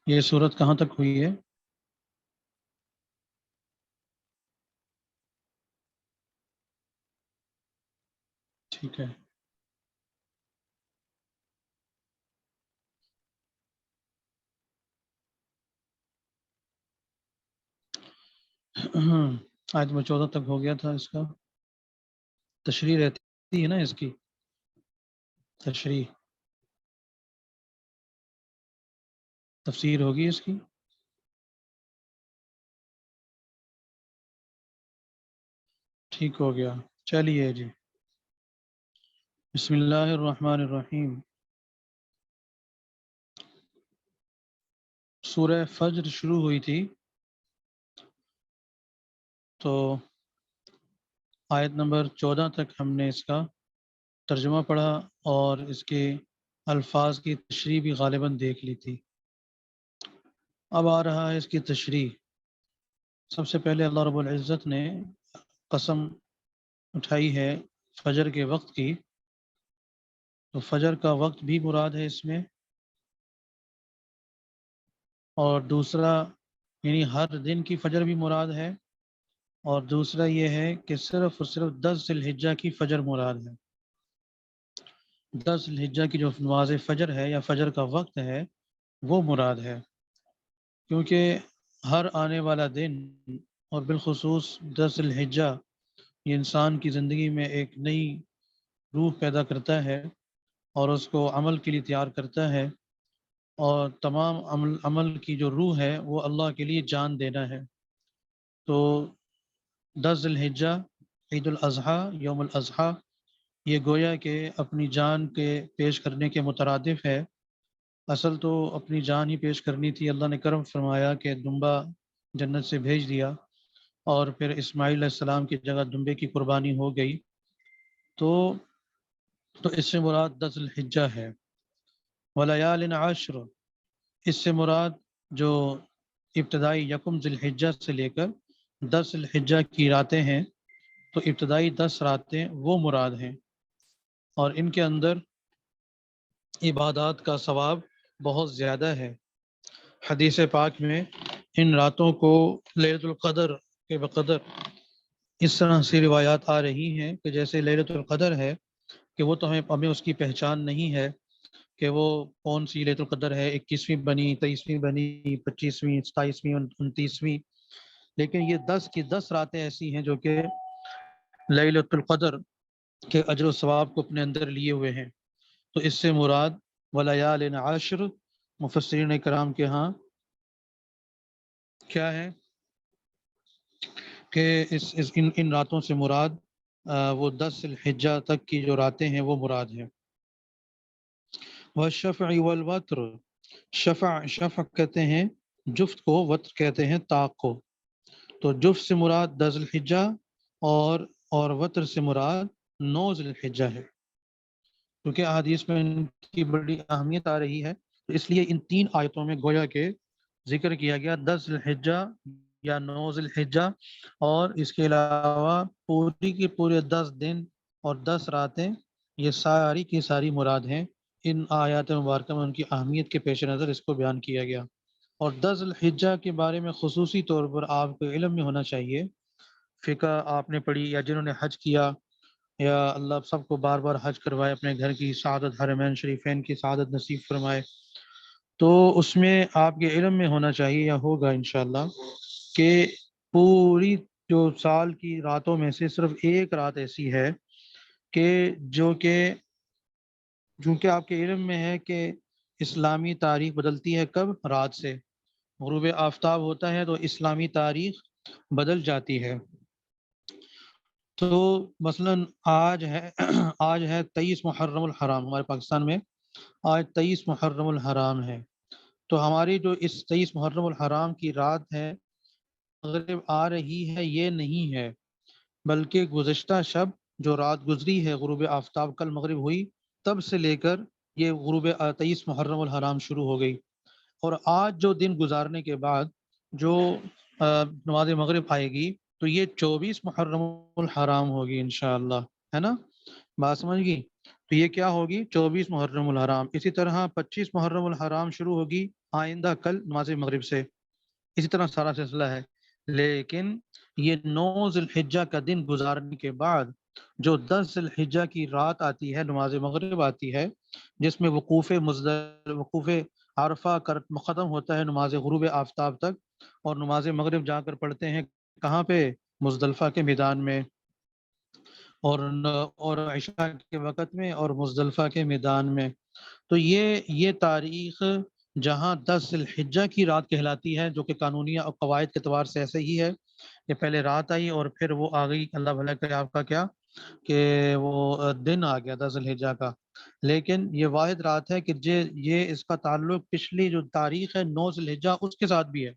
یہ صورت کہاں تک ہوئی ہے؟ ٹھیک ہے. آج میں 14 تک ہو گیا تھا. اس کا تشریح رہتی ہے نا، اس کی تشریح تفسیر ہوگی اس کی. ٹھیک ہو گیا. چلیے جی. بسم اللہ الرحمن الرحیم. سورہ فجر شروع ہوئی تھی تو آیت نمبر 14 تک ہم نے اس کا ترجمہ پڑھا اور اس کے الفاظ کی تشریح بھی غالباً دیکھ لی تھی. اب آ رہا ہے اس کی تشریح. سب سے پہلے اللہ رب العزت نے قسم اٹھائی ہے فجر کے وقت کی، تو فجر کا وقت بھی مراد ہے اس میں. اور دوسرا یعنی ہر دن کی فجر بھی مراد ہے. اور دوسرا یہ ہے کہ صرف اور صرف 10 ذی الحجہ کی فجر مراد ہے. 10 ذی الحجہ کی جو نماز فجر ہے یا فجر کا وقت ہے وہ مراد ہے، کیونکہ ہر آنے والا دن اور بالخصوص 10 ذی الحجہ یہ انسان کی زندگی میں ایک نئی روح پیدا کرتا ہے اور اس کو عمل کے لیے تیار کرتا ہے. اور تمام عمل کی جو روح ہے وہ اللہ کے لیے جان دینا ہے. تو 10 ذی الحجہ عید الاضحیٰ یوم الاضحیٰ یہ گویا کہ اپنی جان کے پیش کرنے کے مترادف ہے. اصل تو اپنی جان ہی پیش کرنی تھی. اللہ نے کرم فرمایا کہ دمبا جنت سے بھیج دیا اور پھر اسماعیل علیہ السلام کی جگہ دمبے کی قربانی ہو گئی. تو اس سے مراد 10 ذی الحجہ ہے. ولیال عشر، اس سے مراد جو ابتدائی یکم ذی الحجہ سے لے کر 10 ذی الحجہ کی راتیں ہیں، تو ابتدائی 10 راتیں وہ مراد ہیں، اور ان کے اندر عبادات کا ثواب بہت زیادہ ہے. حدیث پاک میں ان راتوں کو لیلۃ القدر کے بقدر اس طرح سے روایات آ رہی ہیں کہ جیسے لیلۃ القدر ہے کہ وہ تو ہمیں اس کی پہچان نہیں ہے کہ وہ کون سی لیلۃ القدر ہے، 21ویں بنی، 23ویں بنی، 25ویں، 27ویں، 29ویں. لیکن یہ 10 کی 10 راتیں ایسی ہیں جو کہ لیلۃ القدر کے اجر و ثواب کو اپنے اندر لیے ہوئے ہیں. تو اس سے مراد ولیال عشر مفسرین کرام کے ہاں کیا ہے کہ ان راتوں سے مراد وہ 10 ذی الحجہ تک کی جو راتیں ہیں وہ مراد ہیں. والشفع والوتر، شفع کہتے ہیں جفت کو، وتر کہتے ہیں طاق کو. تو جفت سے مراد 10 ذی الحجہ اور وتر سے مراد 9 ذی الحجہ ہے. کیونکہ احادیث میں ان کی بڑی اہمیت آ رہی ہے، تو اس لیے ان 3 آیتوں میں گویا کہ ذکر کیا گیا 10 ذی الحجہ یا 9 ذی الحجہ، اور اس کے علاوہ پوری کی پورے 10 دن اور 10 راتیں یہ ساری کی ساری مراد ہیں. ان آیات مبارکہ میں ان کی اہمیت کے پیش نظر اس کو بیان کیا گیا. اور 10 ذی الحجہ کے بارے میں خصوصی طور پر آپ کو علم میں ہونا چاہیے. فقہ آپ نے پڑھی یا جنہوں نے حج کیا، یا اللہ سب کو بار بار حج کروائے، اپنے گھر کی سعادت، حرمین شریفین کی سعادت نصیب فرمائے. تو اس میں آپ کے علم میں ہونا چاہیے یا ہوگا انشاءاللہ کہ پوری جو سال کی راتوں میں سے صرف ایک رات ایسی ہے کہ جو کہ آپ کے علم میں ہے کہ اسلامی تاریخ بدلتی ہے کب؟ رات سے. غروب آفتاب ہوتا ہے تو اسلامی تاریخ بدل جاتی ہے. تو مثلا آج ہے 23 محرم الحرام، ہمارے پاکستان میں آج 23 محرم الحرام ہے. تو ہماری جو اس 23 محرم الحرام کی رات ہے مغرب آ رہی ہے یہ نہیں ہے، بلکہ گزشتہ شب جو رات گزری ہے غروب آفتاب کل مغرب ہوئی، تب سے لے کر یہ غروب 23 محرم الحرام شروع ہو گئی. اور آج جو دن گزارنے کے بعد جو نماز مغرب آئے گی تو یہ 24 محرم الحرام ہوگی انشاءاللہ، ہے نا؟ بات سمجھ گئی؟ تو یہ کیا ہوگی 24 محرم الحرام. اسی طرح 25 محرم الحرام شروع ہوگی آئندہ کل نماز مغرب سے. اسی طرح سارا سلسلہ ہے. لیکن یہ 9 ذی الحجہ کا دن گزارنے کے بعد جو 10 ذی الحجہ کی رات آتی ہے نماز مغرب آتی ہے جس میں وقوف عرفہ ختم ہوتا ہے نماز غروب آفتاب تک اور نماز مغرب جا کر پڑھتے ہیں کہاں پہ مزدلفہ کے میدان میں اور عشاء کے وقت میں اور مزدلفہ کے میدان میں. تو یہ تاریخ جہاں 10 ذی الحجہ کی رات کہلاتی ہے جو کہ قانونی اور قواعد کے اعتبار سے ایسے ہی ہے کہ پہلے رات آئی اور پھر وہ آ گئی. اللہ بھلا کرے آپ کا کیا کہ وہ دن آ گیا 10 ذی الحجہ کا. لیکن یہ واحد رات ہے کہ یہ اس کا تعلق پچھلی جو تاریخ ہے 9 ذی الحجہ اس کے ساتھ بھی ہے.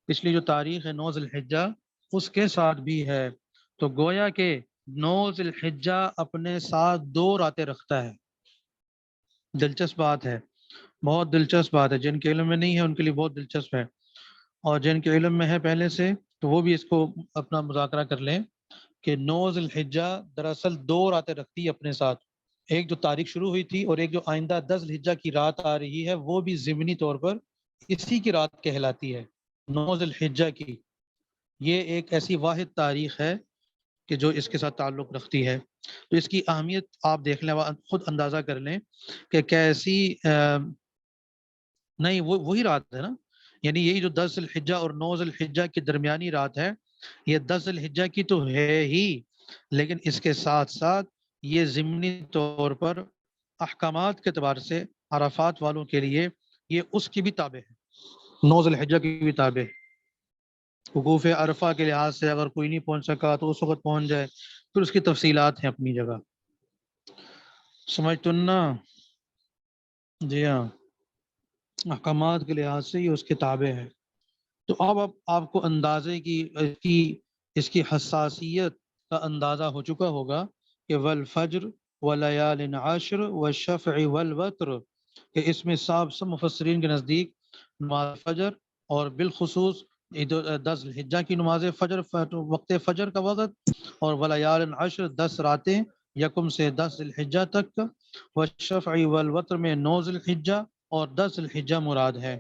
پچھلی جو تاریخ ہے 9 ذی الحجہ اس کے ساتھ بھی ہے. تو گویا کہ 9 ذی الحجہ اپنے ساتھ 2 راتیں رکھتا ہے. دلچسپ بات ہے, بہت دلچسپ بات ہے. جن کے علم میں نہیں ہے ان کے لیے بہت دلچسپ ہے, اور جن کے علم میں ہے پہلے سے تو وہ بھی اس کو اپنا مذاکرہ کر لیں کہ 9 ذی الحجہ دراصل 2 راتیں رکھتی ہے اپنے ساتھ. ایک جو تاریخ شروع ہوئی تھی اور ایک جو آئندہ 10 ذی الحجہ کی رات آ رہی ہے وہ بھی ضمنی طور پر اسی کی رات کہلاتی ہے 9 ذی الحجہ کی. یہ ایک ایسی واحد تاریخ ہے کہ جو اس کے ساتھ تعلق رکھتی ہے. تو اس کی اہمیت آپ دیکھ لیں, خود اندازہ کر لیں کہ کیسی نہیں وہی رات ہے نا, یعنی یہی جو 10 ذی الحجہ اور 9 ذی الحجہ کی درمیانی رات ہے یہ 10 ذی الحجہ کی تو ہے ہی, لیکن اس کے ساتھ ساتھ یہ ضمنی طور پر احکامات کے اعتبار سے عرفات والوں کے لیے یہ اس کی بھی تابع ہے, 9 ذی الحجہ کی بھی تابع ہے. وقوف عرفہ کے لحاظ سے اگر کوئی نہیں پہنچ سکا تو اس وقت پہنچ جائے, پھر اس کی تفصیلات ہیں اپنی جگہ. سمجھ تو نا؟ جی ہاں, احکامات کے لحاظ سے یہ اس کے تابع ہے. تو اب آپ کو اندازے کی اس کی حساسیت کا اندازہ ہو چکا ہوگا کہ والفجر ولیال عشر والشفع والوتر, کہ اس میں سب مفسرین کے نزدیک نماز فجر اور بالخصوص 10 الحجہ کی نماز فجر, وقت فجر کا وقت, اور ولیال عشر 10 راتیں یکم سے 10 ذی الحجہ تک, والشفع والوتر میں 9 ذی الحجہ اور 10 ذی الحجہ مراد ہے.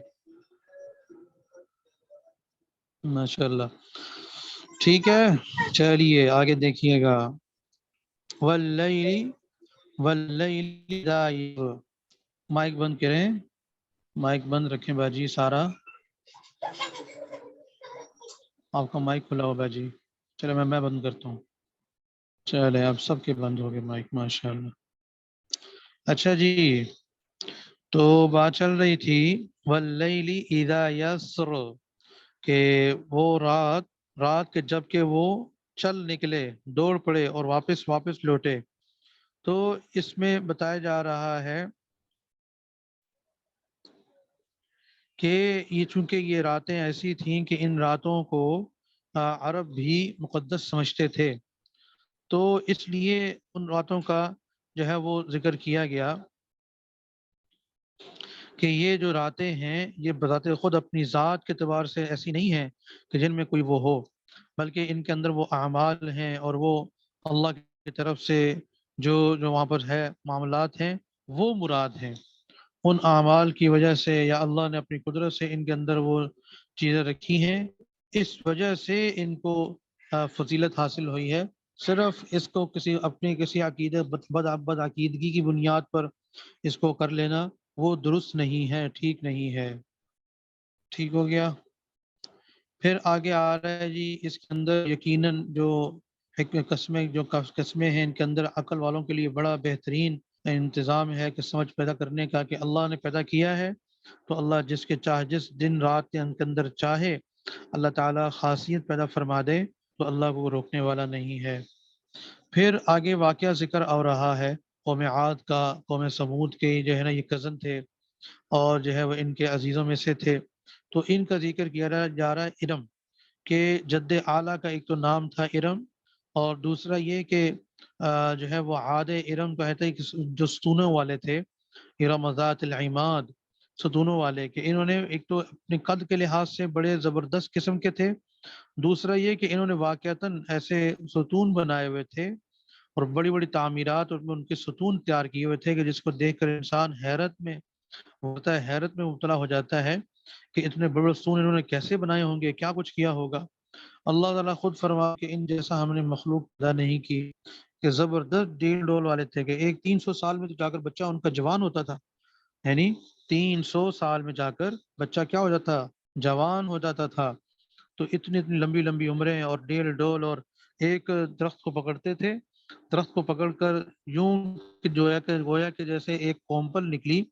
ماشاء اللہ, ٹھیک ہے. چلیے آگے دیکھیے گا. واللیل اذا مائک بند کریں, مائک بند رکھیں باجی. سارا آپ کا مائک کھلا ہو باجی. چلے میں بند کرتا ہوں. چلے اب سب کے بند ہو گئے مائک, ماشاء اللہ. اچھا جی, تو بات چل رہی تھی واللیل اذا یسر, کہ وہ رات کے جب کہ وہ چل نکلے, دوڑ پڑے اور واپس لوٹے. تو اس میں بتایا جا رہا ہے کہ یہ چونکہ یہ راتیں ایسی تھیں کہ ان راتوں کو عرب بھی مقدس سمجھتے تھے, تو اس لیے ان راتوں کا جو ہے وہ ذکر کیا گیا کہ یہ جو راتیں ہیں یہ بذات خود اپنی ذات کے اعتبار سے ایسی نہیں ہیں کہ جن میں کوئی وہ ہو, بلکہ ان کے اندر وہ اعمال ہیں اور وہ اللہ کی طرف سے جو وہاں پر ہے معاملات ہیں وہ مراد ہیں. ان اعمال کی وجہ سے یا اللہ نے اپنی قدرت سے ان کے اندر وہ چیزیں رکھی ہیں, اس وجہ سے ان کو فضیلت حاصل ہوئی ہے. صرف اس کو کسی عقیدے بد عقیدگی کی بنیاد پر اس کو کر لینا وہ درست نہیں ہے, ٹھیک نہیں ہے. ٹھیک ہو گیا. پھر آگے آ رہا ہے جی, اس کے اندر یقیناً جو قسمیں ہیں ان کے اندر عقل والوں کے لیے بڑا بہترین انتظام ہے کہ سمجھ پیدا کرنے کا, کہ اللہ نے پیدا کیا ہے تو اللہ جس دن رات کے اندر چاہے اللہ تعالیٰ خاصیت پیدا فرما دے تو اللہ کو روکنے والا نہیں ہے. پھر آگے واقعہ ذکر آ رہا ہے قوم عاد کا. قوم سمود کے جو ہے نا یہ کزن تھے اور جو ہے وہ ان کے عزیزوں میں سے تھے, تو ان کا ذکر کیا جا رہا ہے ارم, کہ جد اعلیٰ کا ایک تو نام تھا ارم, اور دوسرا یہ کہ جو ہے وہ عاد ارم کہتے ہیں کہ جو ستونوں والے تھے, ارم ذات العماد, ستونوں والے, کہ انہوں نے ایک تو اپنے قد کے لحاظ سے بڑے زبردست قسم کے تھے, دوسرا یہ کہ انہوں نے واقعتاً ایسے ستون بنائے ہوئے تھے اور بڑی بڑی تعمیرات اور ان کے ستون تیار کیے ہوئے تھے کہ جس کو دیکھ کر انسان حیرت میں ہوتا ہے، حیرت میں مبتلا ہو جاتا ہے کہ اتنے بڑے بڑے ستون انہوں نے کیسے بنائے ہوں گے، کیا کچھ کیا ہوگا۔ اللہ تعالیٰ خود فرما کہ ان جیسا ہم نے مخلوق پیدا نہیں کی، کہ زبردست ڈیل ڈول والے تھے کہ ایک 300 سال میں تو جا کر بچہ ان کا جوان ہوتا تھا، یعنی 300 سال میں جا کر بچہ کیا ہو جاتا، جوان ہو جاتا تھا۔ تو اتنی اتنی لمبی لمبی عمریں اور ڈیل ڈول، اور ایک درخت کو پکڑتے تھے، درخت کو پکڑ کر یوں کہ گویا کہ جیسے ایک کومپل نکلی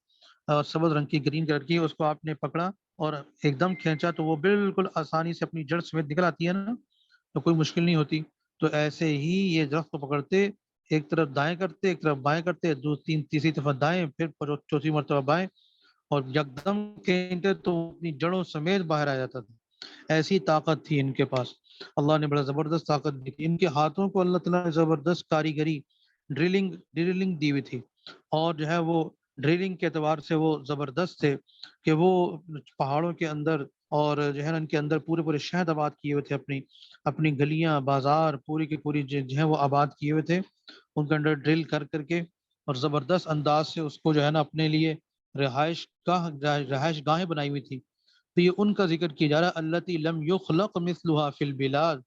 اور سبز رنگ کی، گرین کلر کی، اس کو آپ نے پکڑا اور ایک دم کھینچا تو وہ بالکل آسانی سے اپنی جڑ سمیت نکل آتی ہے نا، تو کوئی مشکل نہیں ہوتی۔ تو ایسے ہی یہ درخت کو پکڑتے، ایک طرف دائیں کرتے، ایک طرف بائیں کرتے، دو تین تیسری دفعہ دائیں، پھر چوتھی مرتبہ بائیں، اور یکدم کھینچتے تو اپنی جڑوں سمیت باہر آ جاتا تھا۔ ایسی طاقت تھی ان کے پاس، اللہ نے بڑا زبردست طاقت دی تھی ان کے ہاتھوں کو، اللہ تعالیٰ نے زبردست کاریگری، ڈرلنگ دی ہوئی تھی، اور جو ہے وہ ڈرلنگ کے اعتبار سے وہ زبردست تھے کہ وہ پہاڑوں کے اندر اور جو ہے نا ان کے اندر پورے پورے شہد آباد کیے ہوئے تھے، اپنی اپنی گلیاں بازار پوری کی پوری جو ہے وہ آباد کیے ہوئے تھے، ان کے اندر ڈرل کر کر کے، اور زبردست انداز سے اس کو جو ہے نا اپنے لیے رہائش گاہیں بنائی ہوئی تھی۔ تو یہ ان کا ذکر کیا جا رہا ہے، التی لم یخلق مثلها فی البلاد،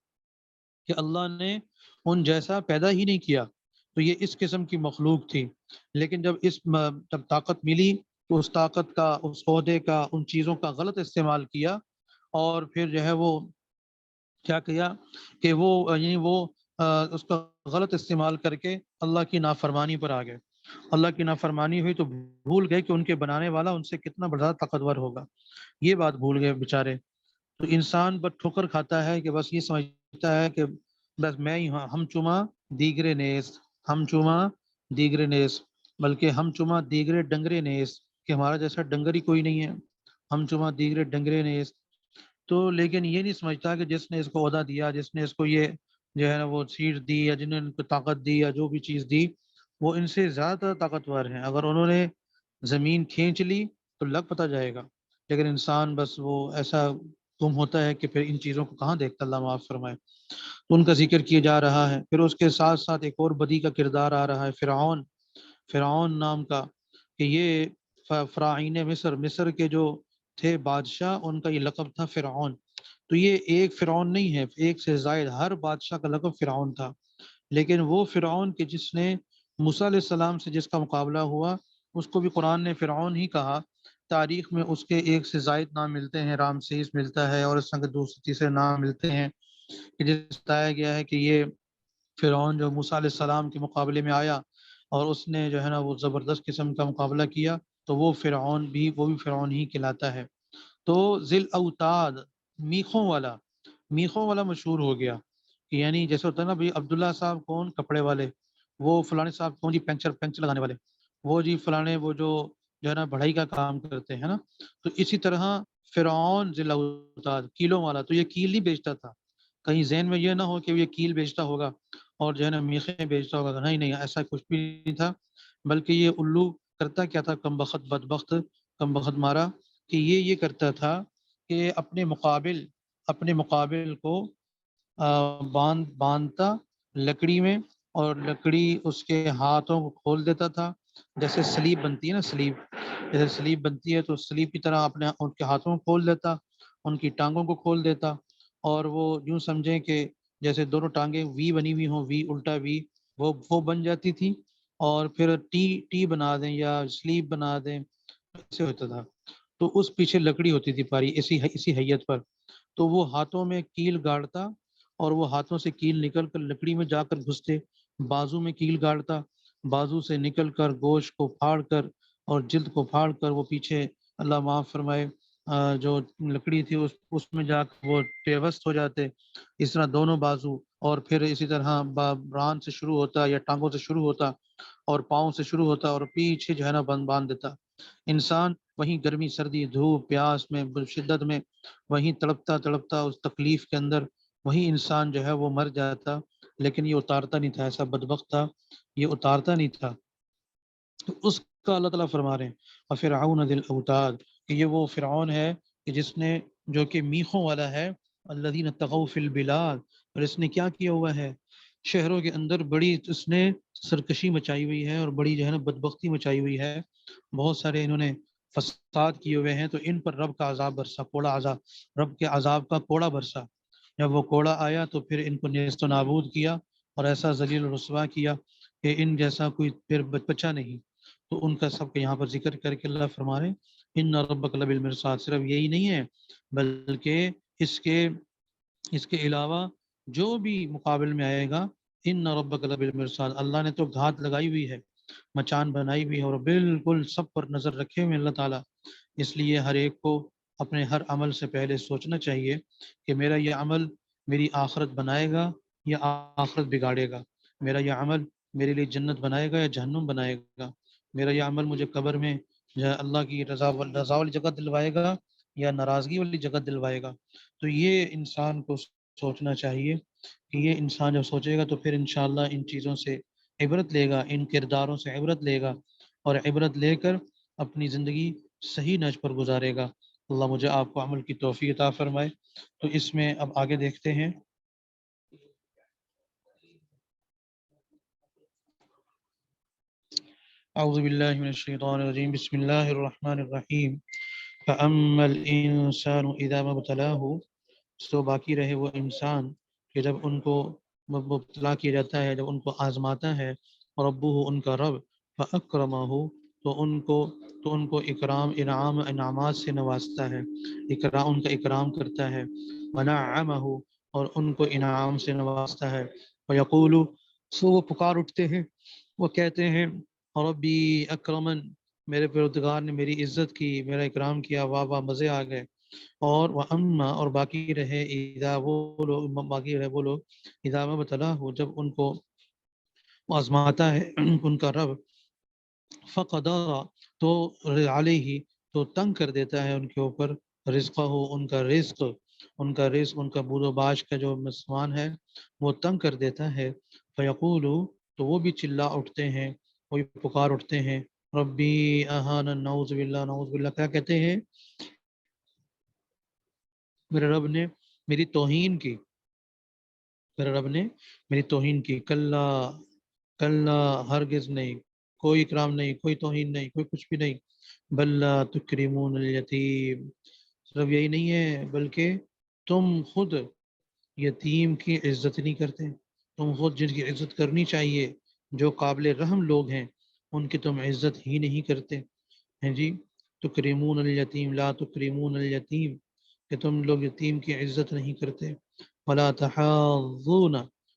کہ اللہ نے ان جیسا پیدا ہی نہیں کیا۔ تو یہ اس قسم کی مخلوق تھی، لیکن جب طاقت ملی تو اس طاقت کا، اس عہدے کا، ان چیزوں کا غلط استعمال کیا، اور پھر جو ہے وہ کیا کیا کہ وہ یعنی وہ اس کا غلط استعمال کر کے اللہ کی نافرمانی پر آ گئے۔ اللہ کی نافرمانی ہوئی تو بھول گئے کہ ان کے بنانے والا ان سے کتنا بڑا طاقتور ہوگا، یہ بات بھول گئے بیچارے۔ تو انسان بس ٹھوکر کھاتا ہے کہ بس یہ سمجھتا ہے کہ بس میں ہی ہاں، ہم چما دیگرے نیز، ہم چما دیگرے نیز، بلکہ ہم چما دیگرے ڈنگرے نیز، کہ ہمارا جیسا ڈنگر ہی کوئی نہیں ہے، ہم چما دیگرے ڈنگرے نیز۔ تو لیکن یہ نہیں سمجھتا کہ جس نے اس کو عہدہ دیا، جس نے اس کو یہ جو ہے نا وہ سیٹ دی، یا جنہوں نے ان کو طاقت دی یا جو بھی چیز دی، وہ ان سے زیادہ طاقتور ہیں۔ اگر انہوں نے زمین کھینچ لی تو لگ پتہ جائے گا، لیکن انسان بس وہ ایسا گم ہوتا ہے کہ پھر ان چیزوں کو کہاں دیکھتا، اللہ معاف فرمائے۔ تو ان کا ذکر کیا جا رہا ہے، پھر اس کے ساتھ ساتھ ایک اور بدی کا کردار آ رہا ہے، فرعون، فرعون نام کا، کہ یہ فراعین مصر، مصر کے جو تھے بادشاہ، ان کا یہ لقب تھا فرعون۔ تو یہ ایک فرعون نہیں ہے، ایک سے زائد، ہر بادشاہ کا لقب فرعون تھا، لیکن وہ فرعون کہ جس نے موسیٰ علیہ السلام سے جس کا مقابلہ ہوا، اس کو بھی قرآن نے فرعون ہی کہا۔ تاریخ میں اس کے ایک سے زائد نام ملتے ہیں، رامسیس ملتا ہے، اور اس طرح کے دوسرے تیسرے نام ملتے ہیں، کہ جس بتایا گیا ہے کہ یہ فرعون جو موسیٰ علیہ السلام کے مقابلے میں آیا اور اس نے جو ہے نا وہ زبردست قسم کا مقابلہ کیا، تو وہ بھی فرعون ہی کہلاتا ہے۔ تو ذل اوتاد، میخوں والا مشہور ہو گیا، کہ یعنی جیسے ہوتا ہے نا بھائی، عبداللہ صاحب کون، کپڑے والے، وہ فلانے صاحب کون جی، پنچر لگانے والے، وہ جی فلانے وہ جو ہے نا بڑھائی کا کام کرتے ہیں نا۔ تو اسی طرح فرعون ذل اوتاد، کیلوں والا، تو یہ کیل نہیں بیچتا تھا، کہیں ذہن میں یہ نہ ہو کہ یہ کیل بیچتا ہوگا اور جو ہے نا میخیں بیچتا ہوگا، نہیں نہیں، ایسا کچھ بھی نہیں تھا، بلکہ یہ الو کرتا کیا تھا، کم بخت بدبخت، کم بخت مارا، کہ یہ کرتا تھا کہ اپنے مقابل کو باندھتا لکڑی میں، اور لکڑی اس کے ہاتھوں کو کھول دیتا تھا، جیسے سلیب بنتی ہے نا، جیسے سلیب بنتی ہے تو سلیب کی طرح ان کے ہاتھوں کو کھول دیتا، ان کی ٹانگوں کو کھول دیتا، اور وہ یوں سمجھیں کہ جیسے دونوں ٹانگیں وی بنی ہوئی ہوں، وی الٹا وی، وہ بن جاتی تھی، اور پھر ٹی بنا دیں یا سلیب بنا دیں، ایسے ہوتا تھا۔ تو اس پیچھے لکڑی ہوتی تھی پاری، اسی حیت پر، تو وہ ہاتھوں میں کیل گاڑتا، اور وہ ہاتھوں سے کیل نکل کر لکڑی میں جا کر گھستے، بازو میں کیل گاڑتا، بازو سے نکل کر گوشت کو پھاڑ کر اور جلد کو پھاڑ کر وہ پیچھے، اللہ معاف فرمائے، جو لکڑی تھی اس میں جا کر وہ پیوست ہو جاتے، اس طرح دونوں بازو، اور پھر اسی طرح ران سے شروع ہوتا یا ٹانگوں سے شروع ہوتا اور پاؤں سے شروع ہوتا، اور پیچھے جو ہے نا باندھ دیتا انسان، وہیں گرمی سردی دھوپ پیاس میں شدت میں، وہیں تڑپتا تڑپتا اس تکلیف کے اندر، وہیں انسان جو ہے وہ مر جاتا، لیکن یہ اتارتا نہیں تھا، ایسا بدبخت تھا، یہ اتارتا نہیں تھا۔ تو اس کا اللہ تعالیٰ فرما رہے ہیں، اور فرعون ذی الاوتاد، کہ یہ وہ فرعون ہے کہ جس نے، جو کہ میخوں والا ہے، الذین طغوا فی البلاد، اور اس نے کیا کیا ہوا ہے، شہروں کے اندر بڑی اس نے سرکشی مچائی ہوئی ہے اور بڑی جو ہے نا بدبختی مچائی ہوئی ہے، بہت سارے انہوں نے فساد کیے ہوئے ہیں، تو ان پر رب کا عذاب برسا، کوڑا عذاب، رب کے عذاب کا کوڑا برسا۔ جب وہ کوڑا آیا تو پھر ان کو نیست و نابود کیا اور ایسا ذلیل و رسوا کیا کہ ان جیسا کوئی پھر بچا نہیں۔ تو ان کا سب کے یہاں پر ذکر کر کے اللہ فرما رہے ان ربک لبالمرصاد، صرف یہی نہیں ہے بلکہ اس کے علاوہ جو بھی مقابل میں آئے گا، ان ربک لبالمرصاد، اللہ نے تو گھات لگائی ہوئی ہے، مچان بنائی ہوئی ہے اور بالکل سب پر نظر رکھے ہوئے اللہ تعالیٰ۔ اس لیے ہر ایک کو اپنے ہر عمل سے پہلے سوچنا چاہیے کہ میرا یہ عمل میری آخرت بنائے گا یا آخرت بگاڑے گا، میرا یہ عمل میرے لیے جنت بنائے گا یا جہنم بنائے گا، میرا یہ عمل مجھے قبر میں جو ہے اللہ کی رضا والی جگہ دلوائے گا یا ناراضگی والی جگہ دلوائے گا۔ تو یہ انسان کو سوچنا چاہیے کہ یہ انسان جب سوچے گا تو پھر انشاءاللہ ان چیزوں سے عبرت لے گا، ان کرداروں سے عبرت لے گا اور عبرت لے کر اپنی زندگی صحیح نہج پر گزارے گا۔ اللہ مجھے آپ کو عمل کی توفیق عطا فرمائے۔ تو اس میں اب آگے دیکھتے ہیں۔ اعوذ باللہ من الشیطان الرجیم، بسم اللہ الرحمن الرحیم۔ فَأَمَّا الْإِنسَانُ إِذَا مَا ابْتَلَاهُ، تو باقی رہے وہ انسان کہ جب ان کو مبتلا کیا جاتا ہے، جب ان کو آزماتا ہے، ربہ ان کا رب، فَأَكْرَمَهُ، تو ان کو اکرام انعامات سے نوازتا ہے، ان کا اکرام کرتا ہے، وَنَعَّمَهُ، اور ان کو انعام سے نوازتا ہے، وَيَقُولُ، سو وہ پکار اٹھتے ہیں، وہ کہتے ہیں ربی اکرمن، میرے پروردگار نے میری عزت کی، میرا اکرام کیا، واہ واہ مزے آ گئے۔ اور وہ اما، اور باقی رہے وہ لوگ اذا ما ابتلاہ، جب ان کو آزماتا ہے ان کا رب، فقدر، تو علیہ، تو تنگ کر دیتا ہے ان کے اوپر، رزقہ ہو، ان کا رزق ان کا بود و باش کا جو مسمان ہے وہ تنگ کر دیتا ہے، فیقول، تو وہ بھی چلا اٹھتے ہیں، وہ بھی پکار اٹھتے ہیں، ربی اہان، نعوذ باللہ، کیا کہتے ہیں؟ میرے رب نے میری توہین کی، میرے رب نے میری توہین کی، کلا، کلا، ہرگز نہیں، کوئی اکرام نہیں، کوئی توہین نہیں، کوئی کچھ بھی نہیں، بل لا تکرمون الیتیم، صرف یہی نہیں ہے بلکہ تم خود یتیم کی عزت نہیں کرتے، تم خود جن کی عزت کرنی چاہیے، جو قابل رحم لوگ ہیں، ان کی تم عزت ہی نہیں کرتے ہیں جی۔ تکرمون الیتیم، لا تکرمون الیتیم، کہ تم لوگ یتیم کی عزت نہیں کرتے، ولا تحاضون،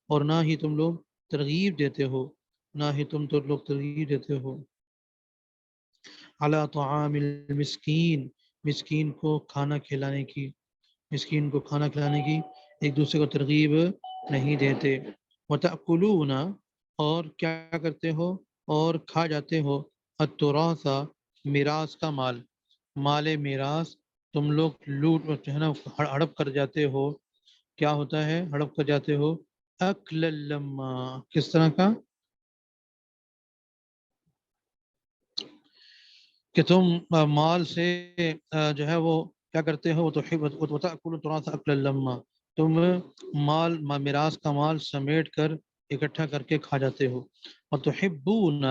اور نہ ہی تم لوگ ترغیب دیتے ہو، نہ ہی تم تو لوگ ترغیب دیتے ہو، علی طعام المسکین، مسکین کو کھانا کھلانے کی، مسکین کو کھانا کھلانے کی ایک دوسرے کو ترغیب نہیں دیتے، وتأکلون، اور کیا کرتے ہو، اور کھا جاتے ہو، التراث، میراث کا مال، مال میراث تم لوگ لوٹ جو ہے نا ہڑپ کر جاتے ہو، کیا ہوتا ہے ہڑپ کر جاتے ہو، اکل لما، کس طرح کا کہ تم مال سے جو ہے وہ کیا کرتے ہو، وتأکلوا التراث اکلا لما، تم میراث کا مال سمیٹ کر اکٹھا کر کے کھا جاتے ہو، وتحبون،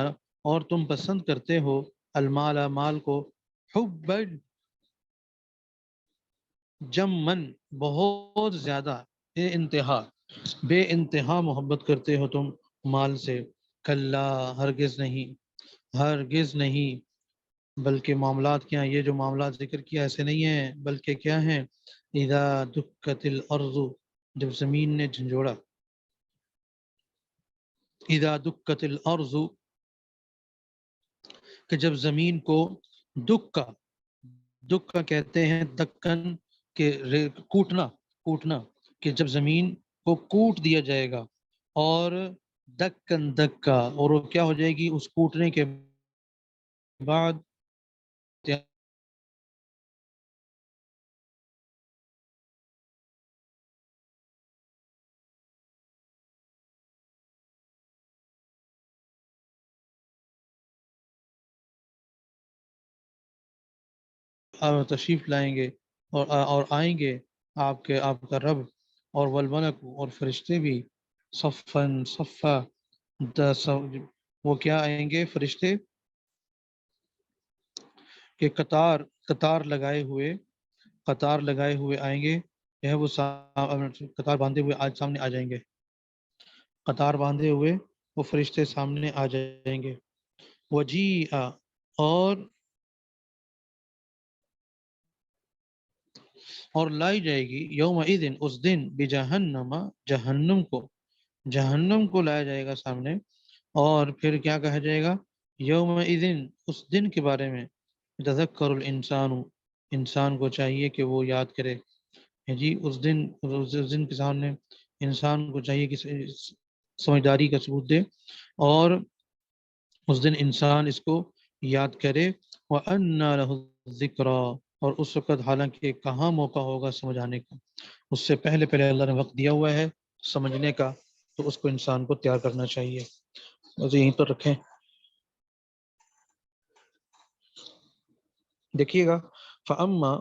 اور تم پسند کرتے ہو، المال، مال کو، حبا جمن، بہت زیادہ، بے انتہا محبت کرتے ہو تم مال سے، کلا، ہرگز نہیں، ہرگز نہیں، بلکہ معاملات کیا ہیں، یہ جو معاملات ذکر کیا ایسے نہیں ہیں، بلکہ کیا ہیں، اذا دکت الارض، جب زمین نے جھنجھوڑا، اذا دکت الارض، کہ جب زمین کو دکا، دکا کہتے ہیں دکن کے کوٹنا، کوٹنا، کہ جب زمین کو کوٹ دیا جائے گا، اور دکن دکا، اور وہ کیا ہو جائے گی اس کوٹنے کے بعد، تشریف لائیں گے اور آئیں گے آپ کا رب اور والملک، اور فرشتے بھی، صفن صفا وہ کیا آئیں گے فرشتے کہ قطار لگائے ہوئے آئیں گے، جو ہے وہ قطار باندھے ہوئے آج سامنے آ جائیں گے، قطار باندھے ہوئے وہ فرشتے سامنے آ جائیں گے۔ وجیء اور لائی جائے گی یومئذ اس دن بجہنم جہنم کو لایا جائے گا سامنے، اور پھر کیا کہا جائے گا یومئذ اس دن کے بارے میں تذکر الانسان انسان کو چاہیے کہ وہ یاد کرے، جی اس دن کے سامنے انسان کو چاہیے کہ سمجھداری کا ثبوت دے اور اس دن انسان اس کو یاد کرے۔ وَأَنَّى لَهُ الذِّكْرَى اور اس وقت حالانکہ کہاں موقع ہوگا سمجھانے کا، اس سے پہلے اللہ نے وقت دیا ہوا ہے سمجھنے کا، تو اس کو انسان کو تیار کرنا چاہیے۔ بس یہیں پر رکھیں، دیکھیے گا فَأَمَّا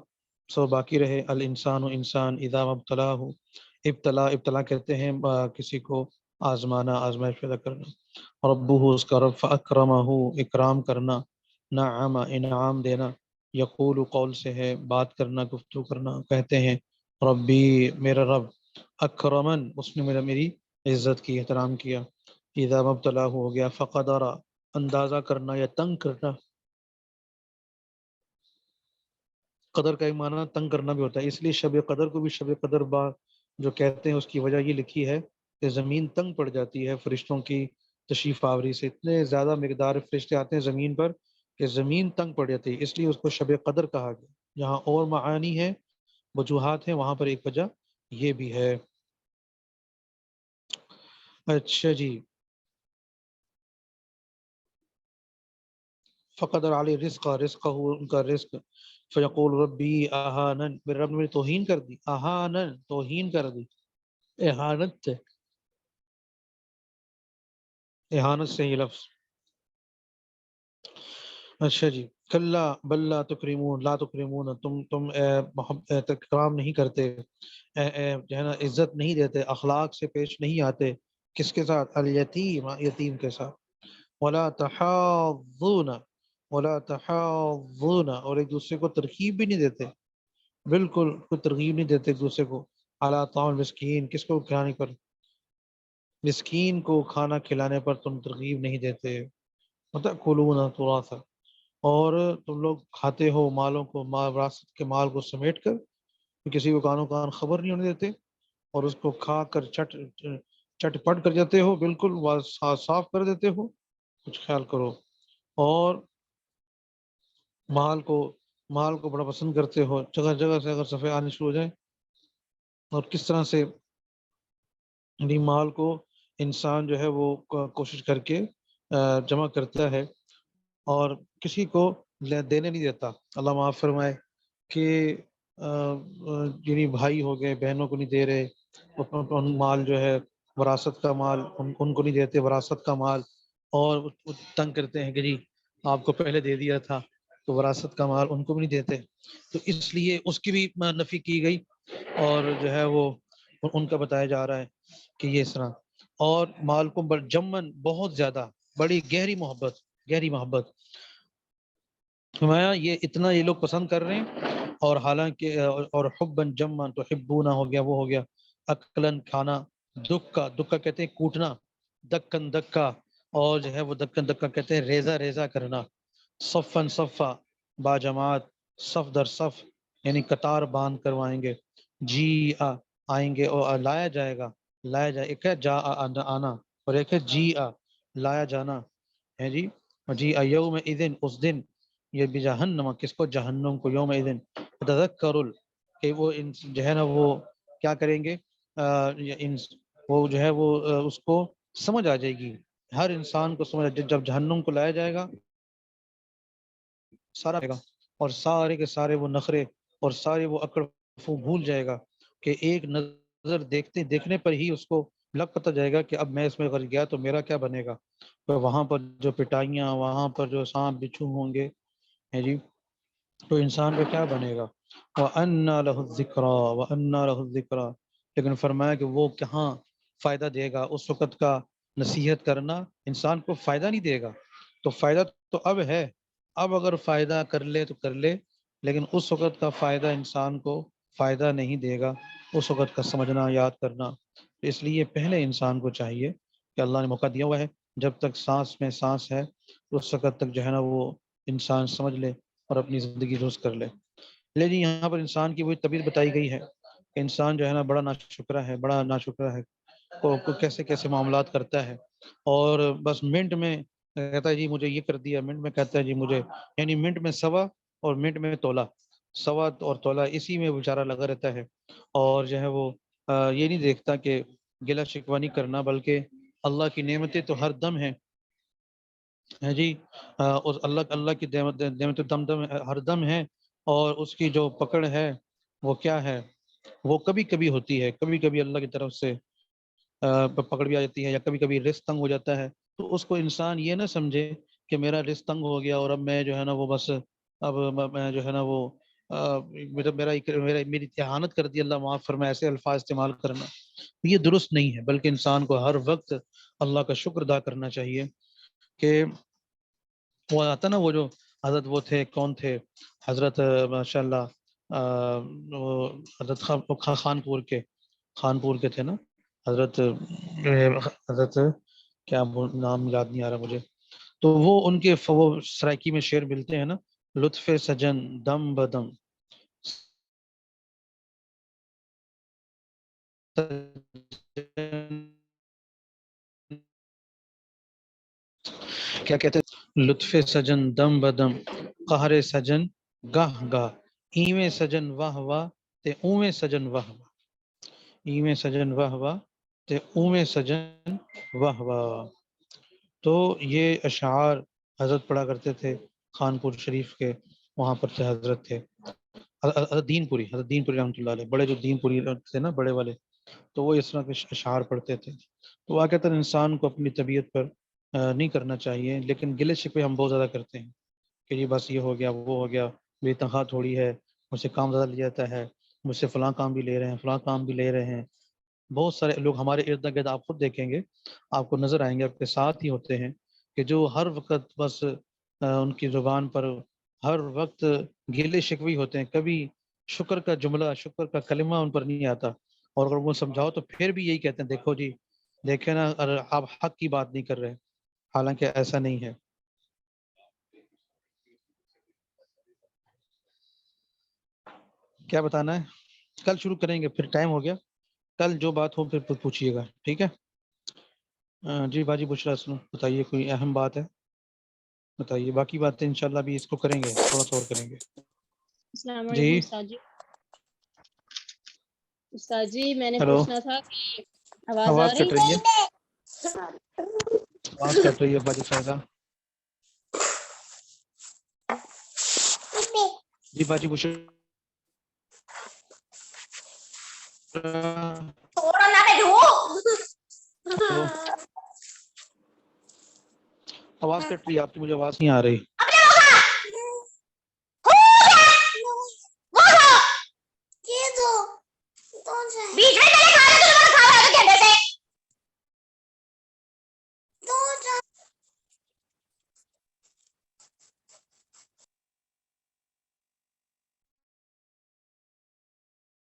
سو باقی رہے الانسان انسان اذا ابتلاہ ابتلا کہتے ہیں کسی کو آزمانا، آزمائش پیدا کرنا، ربہ اس کا رب فاکرمہ اکرام کرنا، نعم انعام دینا، یقول قول سے ہے بات کرنا، گفتگو کرنا، کہتے ہیں ربی میرا رب اکرمن اس نے میری عزت کی، احترام کیا، اذا ابتلا ہو گیا فقدر اندازہ کرنا یا تنگ کرنا، قدر کا ایک معنی تنگ کرنا بھی ہوتا ہے، اس لیے شب قدر کو بھی شب قدر با جو کہتے ہیں اس کی وجہ یہ لکھی ہے کہ زمین تنگ پڑ جاتی ہے فرشتوں کی تشریف آوری سے، اتنے زیادہ مقدار فرشتے آتے ہیں زمین پر کہ زمین تنگ پڑ جاتی ہے، اس لیے اس کو شب قدر کہا گیا۔ جہاں اور معانی ہے، وجوہات ہیں، وہاں پر ایک وجہ یہ بھی ہے۔ اچھا جی، فقدر علی رزقہ ان کا رزق، فیقول ربی اہانن میرے رب نے میری توہین کر دی، اہانن توہین کر دی، اہانت سے، اہانت سے یہ لفظ۔ اچھا جی، کلا بل لا تکرمون لا تکرمون تم اکرام نہیں کرتے، جو ہے نا عزت نہیں دیتے، اخلاق سے پیش نہیں آتے، کس کے ساتھ الیتیم یتیم کے ساتھ، ولا تحاضون اور ایک دوسرے کو ترغیب بھی نہیں دیتے، بالکل کوئی ترغیب نہیں دیتے ایک دوسرے کو، اعلیٰ طعام مسکین کس کو کھلانے پر، مسکین کو کھانا کھلانے پر تم ترغیب نہیں دیتے، وتأکلون تراثا اور تم لوگ کھاتے ہو مالوں کو، وراثت کے مال کو سمیٹ کر، کسی کو کانوں کان خبر نہیں ہونے دیتے اور اس کو کھا کر چٹ پٹ کر جاتے ہو، بالکل صاف کر دیتے ہو، کچھ خیال کرو، اور مال کو بڑا پسند کرتے ہو، جگہ جگہ سے اگر صفحے آنے شروع ہو جائیں، اور کس طرح سے مال کو انسان جو ہے وہ کوشش کر کے جمع کرتا ہے اور کسی کو دینے نہیں دیتا، اللہ معاف فرمائے کہ بھائی ہو گئے بہنوں کو نہیں دے رہے، مال جو ہے وراثت کا مال ان کو نہیں دیتے، وراثت کا مال، اور تنگ کرتے ہیں کہ جی آپ کو پہلے دے دیا تھا تو وراثت کا مال ان کو بھی نہیں دیتے، تو اس لیے اس کی بھی نفی کی گئی، اور جو ہے وہ ان کا بتایا جا رہا ہے کہ یہ اس طرح، اور مال کو جمن بہت زیادہ بڑی گہری محبت فرمایا، یہ اتنا یہ لوگ پسند کر رہے ہیں، اور حالانکہ اور حبن جما تو حبونا ہو گیا، وہ ہو گیا اکلن کھانا، دکا کہتے ہیں کوٹنا، دکن دکا، اور جو ہے وہ دکن دکا کہتے ہیں ریزہ ریزہ کرنا، صفن صفا با جماعت، صف در صف یعنی قطار باندھ کروائیں گے، جی آئیں گے اور لایا جائے گا، لایا جائے، ایک ہے جا آنا اور ایک ہے جی لایا جانا ہے جی، جی یوم اذن اس دن، یہ بھی جہنم کس کو، جہنم کو، یوم اذن تذکر کہ وہ جو ہے نا وہ کیا کریں گے، وہ جو ہے وہ اس کو سمجھ آ جائے گی، ہر انسان کو سمجھ جب جہنم کو لایا جائے گا سارا گا، اور سارے کے سارے وہ نخرے اور سارے وہ اکڑ بھول جائے گا، کہ ایک نظر دیکھنے پر ہی اس کو لگ پتہ جائے گا کہ اب میں اس میں غر گیا تو میرا کیا بنے گا، تو وہاں پر جو پٹائیاں، وہاں پر جو سانپ بچھو ہوں گے ہے جی، تو انسان کا کیا بنے گا، وَأَنَّى لَهُ الذِّكْرَى وَأَنَّى لَهُ الذِّكْرَى، لیکن فرمایا کہ وہ کہاں فائدہ دے گا، اس وقت کا نصیحت کرنا انسان کو فائدہ نہیں دے گا. تو فائدہ تو اب ہے، اب اگر فائدہ کر لے تو کر لے، لیکن اس وقت کا فائدہ انسان کو فائدہ نہیں دے گا، اس وقت کا سمجھنا، یاد کرنا. اس لیے پہلے انسان کو چاہیے کہ اللہ نے موقع دیا ہوا ہے، جب تک سانس میں سانس ہے اس وقت تک جو ہے نا وہ انسان سمجھ لے اور اپنی زندگی درست کر لے. لیکن یہاں پر انسان کی وہی طبیعت بتائی گئی ہے کہ انسان جو ہے نا بڑا ناشکرا ہے، بڑا ناشکرا ہے، کو کیسے کیسے معاملات کرتا ہے، اور بس منٹ میں کہتا ہے جی مجھے یہ کر دیا، منٹ میں کہتا ہے جی مجھے، یعنی منٹ میں سوا اور منٹ میں تولا، سوا اور تولا، اسی میں بیچارہ لگا رہتا ہے. اور جو ہے وہ یہ نہیں دیکھتا کہ گلا شکوہ نہیں کرنا، بلکہ اللہ کی نعمتیں تو ہر دم ہیں جی، اس اللہ کی نعمت دم دم ہر دم ہے، اور اس کی جو پکڑ ہے وہ کیا ہے، وہ کبھی کبھی ہوتی ہے، کبھی کبھی اللہ کی طرف سے پکڑ بھی آ جاتی ہے، یا کبھی کبھی رزق تنگ ہو جاتا ہے. تو اس کو انسان یہ نہ سمجھے کہ میرا رزق تنگ ہو گیا اور اب میں جو ہے نا وہ بس اب میں جو ہے نا وہ میری اہانت کر دی، اللہ معاف فرمائے، ایسے الفاظ استعمال کرنا یہ درست نہیں ہے. بلکہ انسان کو ہر وقت اللہ کا شکر ادا کرنا چاہیے کہ وہ آتا نا، وہ جو حضرت وہ تھے، کون تھے حضرت ماشاء اللہ وہ حضرت خانپور کے تھے نا حضرت، حضرت کیا نام یاد نہیں آ رہا مجھے. تو وہ ان کے وہ سرائکی میں شعر ملتے ہیں نا، لطف سجن دم بدم کیا کہتے ہیں، لطف سجن دم بدم قہر سجن گاہ گاہ ایویں سجن واہ واہ تے اویں سجن واہ واہ، ایویں سجن واہ واہ تے اویں سجن واہ واہ. تو یہ اشعار حضرت پڑھا کرتے تھے خانپور شریف کے، وہاں پر سے حضرت تھے حضرت دین پوری رحمۃ اللہ علیہ، بڑے جو دین پوری تھے نا بڑے والے، تو وہ اس طرح کے اشعار پڑھتے تھے. تو واقعتاً انسان کو اپنی طبیعت پر نہیں کرنا چاہیے، لیکن گلے شکوے ہم بہت زیادہ کرتے ہیں کہ جی بس یہ ہو گیا، وہ ہو گیا، میری تنخواہ تھوڑی ہے، مجھ سے کام زیادہ لیا جاتا ہے، مجھ سے فلاں کام بھی لے رہے ہیں، فلاں کام بھی لے رہے ہیں. بہت سارے لوگ ہمارے ارد گرد آپ خود دیکھیں گے، آپ کو نظر آئیں گے، آپ کے ساتھ ہی ہوتے ہیں کہ جو ہر وقت بس ان کی زبان پر ہر وقت گیلے شکوی ہوتے ہیں، کبھی شکر کا جملہ، شکر کا کلمہ ان پر نہیں آتا. اور اگر وہ سمجھاؤ تو پھر بھی یہی کہتے ہیں، دیکھو جی دیکھیں نا، آپ حق کی بات نہیں کر رہے، حالانکہ ایسا نہیں ہے. کیا بتانا ہے؟ کل شروع کریں گے، پھر ٹائم ہو گیا، کل جو بات ہو پھر پوچھیے گا، ٹھیک ہے؟ جی باجی بشرا اسلم، بتائیے کوئی اہم بات ہے بتائیے، باقی باتیں انشاءاللہ بھی اس کو کریں گے، تھوڑا سا اور کریں گے. السلام جی علیکم استاد جی. استاد جی میں نے ہیلو، پوچھنا تھا کہ آواز آ آواز رہی کٹ رہی ہے، آواز کٹ رہی ہے باجی صاحبہ. جی باجی بشرا ہیلو، آواز کٹ رہی ہے آپ کی، مجھے آواز نہیں آ رہی.